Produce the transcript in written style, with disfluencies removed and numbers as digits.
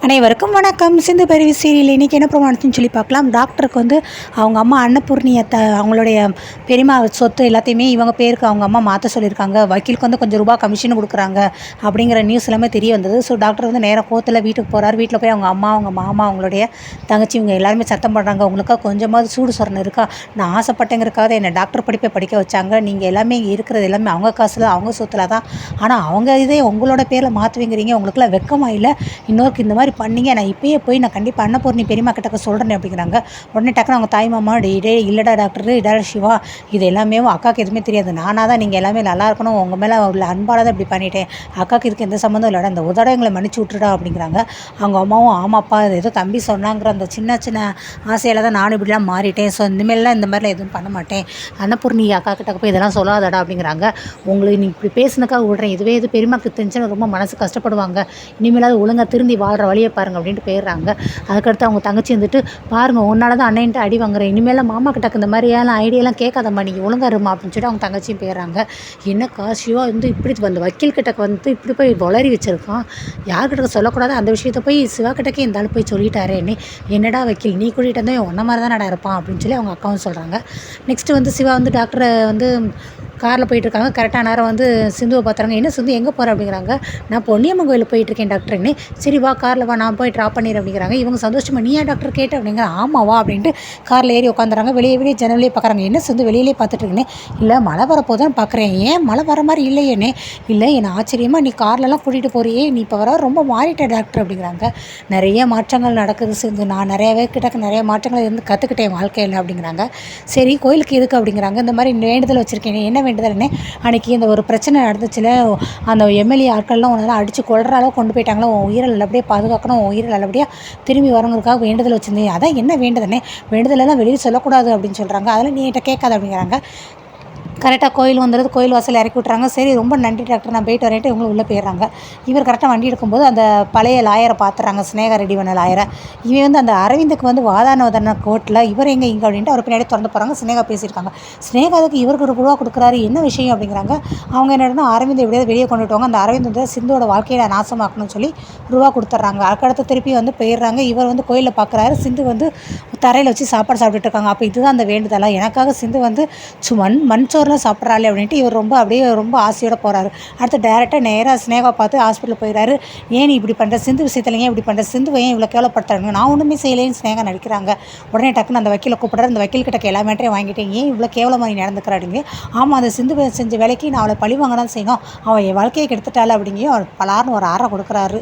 அனைவருக்கும் வணக்கம். சிந்து பருவி சீரியல் இன்றைக்கி என்ன பிரமாணத்துன்னு சொல்லி பார்க்கலாம். டாக்டருக்கு அவங்க அம்மா அன்னபூர்ணியை அவங்களுடைய பெரியம்மா சொத்து எல்லாத்தையுமே இவங்க பேருக்கு அவங்க அம்மா மாற்ற சொல்லியிருக்காங்க. வக்கீலுக்கு கொஞ்சம் ரூபா கமிஷன் கொடுக்குறாங்க அப்படிங்கிற நியூஸ் எல்லாமே தெரிய வந்தது. ஸோ டாக்டர் நேராக கோர்ட்டில் வீட்டுக்கு போகிறார். வீட்டில் போய் அவங்க அம்மா, அவங்க மாமா, அவங்களுடைய தங்கச்சி இவங்க எல்லாருமே சத்தம் பண்ணுறாங்க. உங்களுக்கா கொஞ்சமாவது சூடு சொரணை இருக்கா? நான் ஆசைப்பட்டேங்கிறக்காக என்னை டாக்டர் படிப்பை படிக்க வச்சாங்க. நீங்கள் எல்லாமே இருக்கிறது எல்லாமே அவங்க காசில் அவங்க சொத்தில் தான். ஆனால் அவங்க இதே உங்களோட பேரில் மாற்றுவீங்கிறீங்க. உங்களுக்குலாம் வெக்கமாக இல்லை? இன்னொருக்கு இந்த மாதிரி பண்ணீங்க, நான் இப்போயே போய் நான் கண்டிப்பாக அன்னபூர்ணி பெரியம்மா கிட்டக்க சொல்கிறேன் அப்படிங்கிறாங்க. உடனே டக்குனு அவங்க தாய் மாமா, டே இல்லைடா டாக்டர், இடா சிவா, இது எல்லாமே அக்காவுக்கு எதுவுமே தெரியாது. நானாக தான் நீங்கள் எல்லாமே நல்லா இருக்கணும், உங்கள் மேலே உள்ள அன்பால் தான் இப்படி பண்ணிட்டேன். அக்காவுக்கு இதுக்கு எந்த சம்மந்தம் இல்லைடா, இந்த உதட எங்களை மன்னிச்சு விட்டுடா அப்படிங்கிறாங்க. அவங்க அம்மாவும் ஆமாப்பா, ஏதோ தம்பி சொன்னாங்கிற அந்த சின்ன சின்ன ஆசையில் தான் நானும் இப்படிலாம் மாறிட்டேன். ஸோ இனிமேலாம் இந்த மாதிரிலாம் எதுவும் பண்ண மாட்டேன். அன்னபூர்ணி அக்கா கிட்ட போய் இதெல்லாம் சொல்லாதடா அப்படிங்கிறாங்க. உங்களுக்கு நீ இப்படி பேசுனக்காக விடுறேன், இதுவே இது பெரியமாக்கு தெரிஞ்சுன்னு ரொம்ப மனசு கஷ்டப்படுவாங்க. இனிமேலாவது ஒழுங்காக திருந்தி வாழ்கிற வழியை பாருங்க அப்படின்ட்டு போயிடுறாங்க. அதுக்கடுத்து அவங்க தங்கச்சி பாருங்கள், உன்னால தான் அண்ணன்ட்டு அடி வாங்குறேன், இனிமேல் மாமா கிட்ட இந்த மாதிரியான ஐடியாலாம் கேட்காதம்மா, நீங்கள் ஒழுங்கா இருமா அப்படின்னு சொல்லிட்டு அவங்க தங்கச்சியும் போயிடுறாங்க. என்னக்கா சிவா இப்படி வக்கீல் கிட்ட இப்படி போய் வளரி வச்சுருக்கான், யார்கிட்ட சொல்லக்கூடாது அந்த விஷயத்த போய் சிவா கிட்டக்கே இந்த ஆள் போய் சொல்லிட்டாரே, என்னடா வக்கீல் நீ கூட்டிகிட்டு வந்தால் ஒன்றை மாதிரி தான் இருப்பான் அப்படின்னு சொல்லி அவங்க அக்காவும் சொல்கிறாங்க. நெக்ஸ்ட்டு சிவா டாக்டரை காரில் போயிட்டுருக்காங்க. கரெக்டாக நேரம் சிந்துவை பார்த்துறாங்க. என்ன சிந்து எங்கே போகிற அப்படிங்கிறாங்க. நான் பொன்னியம்மன் கோயிலில் போயிட்டுருக்கேன் டாக்டர்னு. சரி வா காரில் வா, நான் போய் ட்ராப் பண்ணிடுறேன் அப்படிங்கிறாங்க. இவங்க சந்தோஷமாக நீ ஏன் டாக்டர் கேட்டு அப்படிங்கிற. ஆமாம் வா அப்படின்ட்டு காரில் ஏறி உட்காந்துறாங்க. வெளியே ஜன்னலே பார்க்குறாங்க. என்ன சிந்து வெளியிலே பார்த்துட்ருக்கேனே. இல்லை மழை வரப்போதான் பார்க்குறேன், ஏன் மழை வர மாதிரி இல்லையேனே. இல்லை என்ன ஆச்சரியமாக நீ கார்லலாம் கூட்டிகிட்டு போறியே, நீ இப்போ வர ரொம்ப மாறிட்டேன் டாக்டர் அப்படிங்கிறாங்க. நிறைய மாற்றங்கள் நடக்குது சிந்து, நான் நிறையவே கிட்ட நிறைய மாற்றங்கள் கற்றுக்கிட்டேன் வாழ்க்கையில் அப்படிங்கிறாங்க. சரி கோயிலுக்கு எதுக்கு அப்படிங்கிறாங்க. இந்த மாதிரி வேண்டுதல் வச்சுருக்கேன். என்ன வேண்டுதல்னே, அன்றைக்கி இந்த ஒரு பிரச்சனை நடந்துச்சுல, அந்த எம்எல்ஏ ஆட்கள்லாம் உன்னெல்லாம் அடித்து கொள்கிற அளவு கொண்டு போயிட்டாங்களோ, உன் உயிரை நல்லபடியாக பாதுகாக்கணும், உன் உயிரை நல்லபடியாக திரும்பி வரவங்களுக்காக வேண்டுதல் வச்சுருந்தேன். அதான் என்ன வேண்டுதல்னே, வேண்டுதலெல்லாம் வெளியே சொல்லக்கூடாது அப்படின்னு சொல்கிறாங்க. அதெல்லாம் நீ என்கிட்ட கேட்காது அப்படிங்கிறாங்க. கரெக்டாக கோயில் வந்துடுது. கோயில் வாசல் இறக்கி விட்றாங்க. சரி ரொம்ப நன்றி டாக்டர், நான் போயிட்டு வரேன்ட்டு இவங்களும் உள்ளே போயிடுறாங்க. இவர் கரெக்டாக வண்டி எடுக்கும்போது அந்த பழைய லாயரை பார்த்துறாங்க, ஸ்னேகா ரெடி பண்ண லாயரை. இவன் அந்த அரவிந்துக்கு வாதானவதான கோர்ட்டில் இவர் எங்கே இங்கே அப்படின்ட்டு அவர் பின்னாடி திறந்து போகிறாங்க. ஸ்னேகா பேசியிருக்காங்க. ஸ்னேகா அதுக்கு இவருக்கு ரூபா கொடுக்குறாரு, என்ன விஷயம் அப்படிங்கிறாங்க. அவங்க என்னன்னா அரவிந்த் எப்படியாவது வெளியே கொண்டுட்டு வாங்க, அந்த அரவிந்த் சிந்துவோட வாழ்க்கையை நாசமாக்கணும்னு சொல்லி ரூபா கொடுத்துட்றாங்க. அதுக்கடுத்து திருப்பி போயிடுறாங்க. இவர் கோயிலில் பார்க்குறாரு, சிந்து தரையில் வச்சு சாப்பாடு சாப்பிட்டுட்டு இருக்காங்க. அப்போ இதுதான் அந்த வேண்டுதலாம், எனக்காக சிந்து மண்சோறு சாப்பிட்றாள் அப்படின்ட்டு இவர் ரொம்ப ஆசையோடு போகிறாரு. அடுத்து டேரெக்டாக நேராக ஸ்னேகா பார்த்து ஹாஸ்பிட்டல் போயிடாரு. ஏன் நீ இப்படி பண்ணுற, சிந்து விஷயத்தில் ஏன் இப்படி பண்ணுற, சிந்து ஏன் இவ்வளோ கேவலப்படுத்துறாங்க, நான் ஒன்றுமே செய்யலேன்னு ஸ்னேகா நடிக்கிறாங்க. உடனே டக்குன்னு அந்த வக்கீலை கூப்பிட்றாரு. அந்த வக்கீல் கிட்ட எல்லா மேட்டரையும் வாங்கிட்டேன், ஏன் இவ்வளோ கேவலமாக நீ நடந்துக்கிறாடிங்க. ஆமாம், அந்த சிந்து செஞ்ச வேலைக்கு நான் அவளை பழி வாங்க தான் செய்யணும், அவள் என் வாழ்க்கையை கெடுத்துட்டாள் அப்படிங்கிற அவர் பலார்னு ஒரு ஆறை கொடுக்குறாரு.